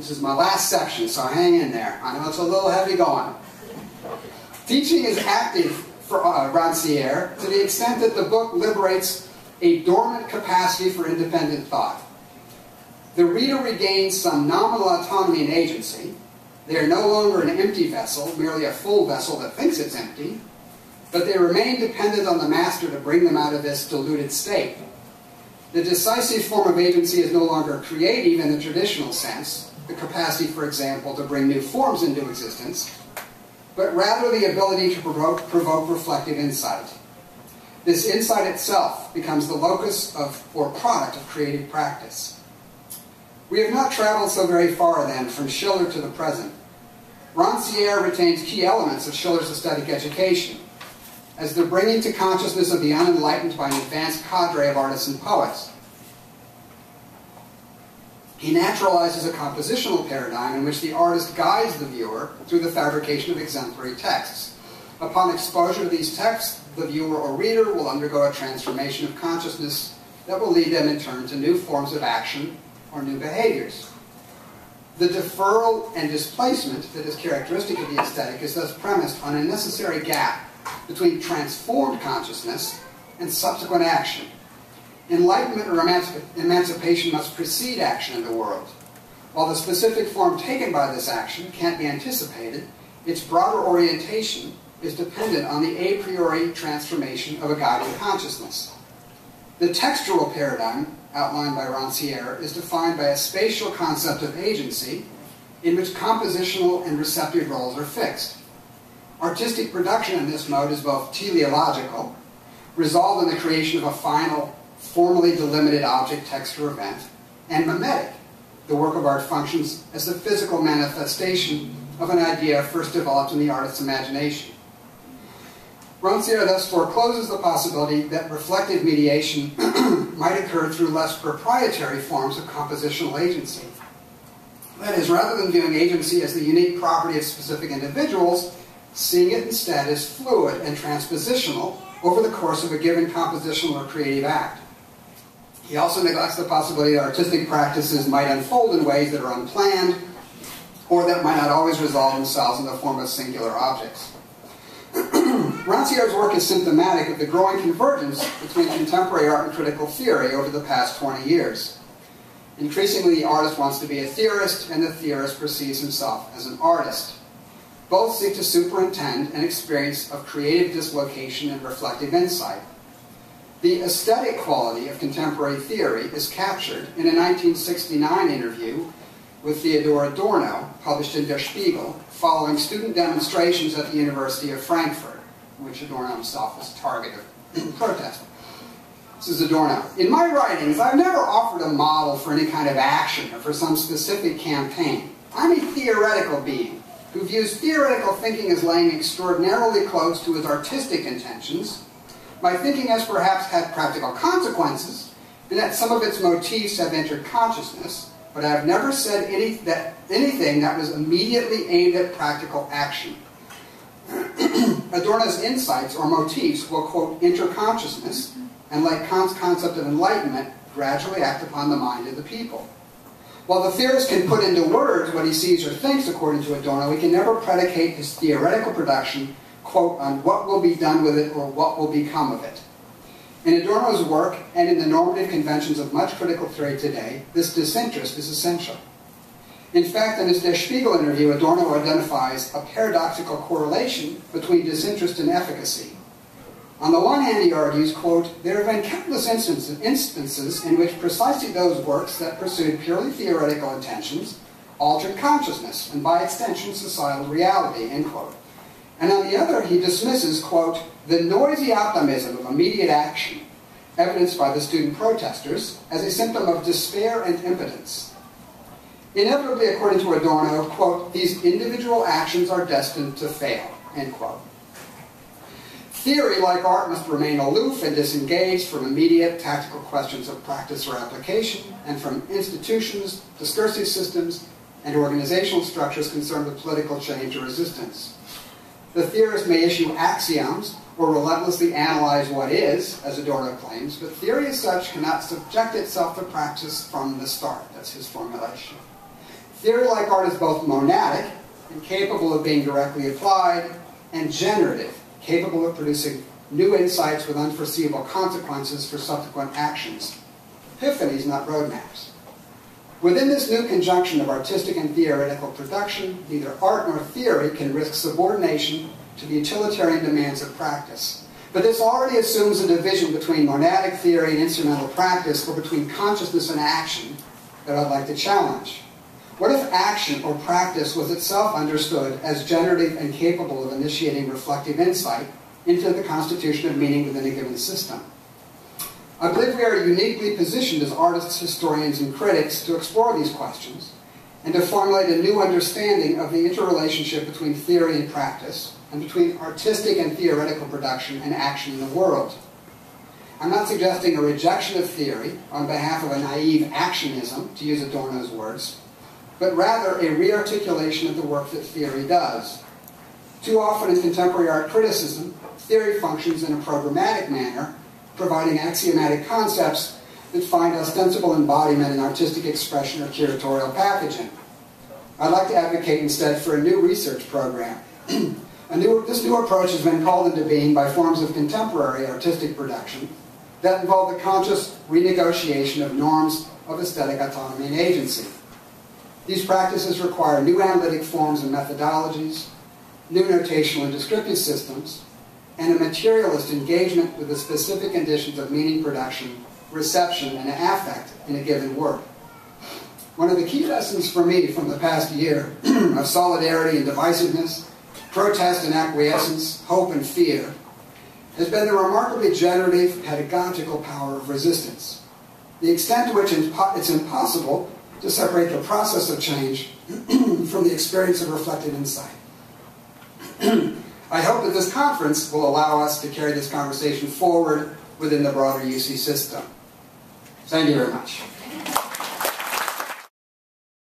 This is my last section, so hang in there. I know it's a little heavy going. Teaching is active for Rancière to the extent that the book liberates a dormant capacity for independent thought. The reader regains some nominal autonomy and agency. They are no longer an empty vessel, merely a full vessel that thinks it's empty, but they remain dependent on the master to bring them out of this diluted state. The decisive form of agency is no longer creative in the traditional sense, the capacity, for example, to bring new forms into existence, but rather the ability to provoke reflective insight. This insight itself becomes the locus of, or product of, creative practice. We have not traveled so very far, then, from Schiller to the present. Rancière retains key elements of Schiller's aesthetic education, as the bringing to consciousness of the unenlightened by an advanced cadre of artists and poets. He naturalizes a compositional paradigm in which the artist guides the viewer through the fabrication of exemplary texts. Upon exposure to these texts, the viewer or reader will undergo a transformation of consciousness that will lead them in turn to new forms of action or new behaviors. The deferral and displacement that is characteristic of the aesthetic is thus premised on a necessary gap between transformed consciousness and subsequent action. Enlightenment or emancipation must precede action in the world. While the specific form taken by this action can't be anticipated, its broader orientation is dependent on the a priori transformation of a guiding consciousness. The textual paradigm outlined by Rancière is defined by a spatial concept of agency in which compositional and receptive roles are fixed. Artistic production in this mode is both teleological, resolved in the creation of a final, formally delimited object, text, or event, and mimetic. The work of art functions as the physical manifestation of an idea first developed in the artist's imagination. Rancière thus forecloses the possibility that reflective mediation might occur through less proprietary forms of compositional agency. That is, rather than viewing agency as the unique property of specific individuals, seeing it instead as fluid and transpositional over the course of a given compositional or creative act. He also neglects the possibility that artistic practices might unfold in ways that are unplanned, or that might not always resolve themselves in the form of singular objects. Rancière's work is symptomatic of the growing convergence between contemporary art and critical theory over the past 20 years. Increasingly, the artist wants to be a theorist, and the theorist perceives himself as an artist. Both seek to superintend an experience of creative dislocation and reflective insight. The aesthetic quality of contemporary theory is captured in a 1969 interview with Theodor Adorno, published in Der Spiegel, following student demonstrations at the University of Frankfurt, in which Adorno himself was a target of protest. This is Adorno. In my writings, I've never offered a model for any kind of action or for some specific campaign. I'm a theoretical being who views theoretical thinking as laying extraordinarily close to his artistic intentions. My thinking has perhaps had practical consequences, in that some of its motifs have entered consciousness, but I have never said anything that was immediately aimed at practical action. Adorno's insights or motifs will, quote, enter consciousness, and like Kant's concept of enlightenment, gradually act upon the mind of the people. While the theorist can put into words what he sees or thinks, according to Adorno, he can never predicate his theoretical production, quote, on what will be done with it or what will become of it. In Adorno's work, and in the normative conventions of much critical theory today, this disinterest is essential. In fact, in his Der Spiegel interview, Adorno identifies a paradoxical correlation between disinterest and efficacy. On the one hand, he argues, quote, there have been countless instances in which precisely those works that pursued purely theoretical intentions altered consciousness, and by extension, societal reality, end quote. And on the other, he dismisses, quote, the noisy optimism of immediate action, evidenced by the student protesters, as a symptom of despair and impotence. Inevitably, according to Adorno, quote, these individual actions are destined to fail, end quote. Theory, like art, must remain aloof and disengaged from immediate tactical questions of practice or application, and from institutions, discursive systems, and organizational structures concerned with political change or resistance. The theorist may issue axioms or relentlessly analyze what is, as Adorno claims, but theory as such cannot subject itself to practice from the start. That's his formulation. Theory-like art is both monadic, and capable of being directly applied, and generative, capable of producing new insights with unforeseeable consequences for subsequent actions. Epiphanies, not roadmaps. Within this new conjunction of artistic and theoretical production, neither art nor theory can risk subordination to the utilitarian demands of practice. But this already assumes a division between monadic theory and instrumental practice, or between consciousness and action, that I'd like to challenge. What if action or practice was itself understood as generative and capable of initiating reflective insight into the constitution of meaning within a given system? I believe we are uniquely positioned as artists, historians, and critics to explore these questions and to formulate a new understanding of the interrelationship between theory and practice, and between artistic and theoretical production and action in the world. I'm not suggesting a rejection of theory on behalf of a naive actionism, to use Adorno's words, but rather a rearticulation of the work that theory does. Too often in contemporary art criticism, theory functions in a programmatic manner, providing axiomatic concepts that find ostensible embodiment in artistic expression or curatorial packaging. I'd like to advocate instead for a new research program. This new approach has been called into being by forms of contemporary artistic production that involve the conscious renegotiation of norms of aesthetic autonomy and agency. These practices require new analytic forms and methodologies, new notational and descriptive systems, and a materialist engagement with the specific conditions of meaning production, reception, and affect in a given work. One of the key lessons for me from the past year of solidarity and divisiveness, protest and acquiescence, hope and fear, has been the remarkably generative, pedagogical power of resistance. The extent to which it's impossible to separate the process of change from the experience of reflected insight. I hope that this conference will allow us to carry this conversation forward within the broader UC system. Thank you very much.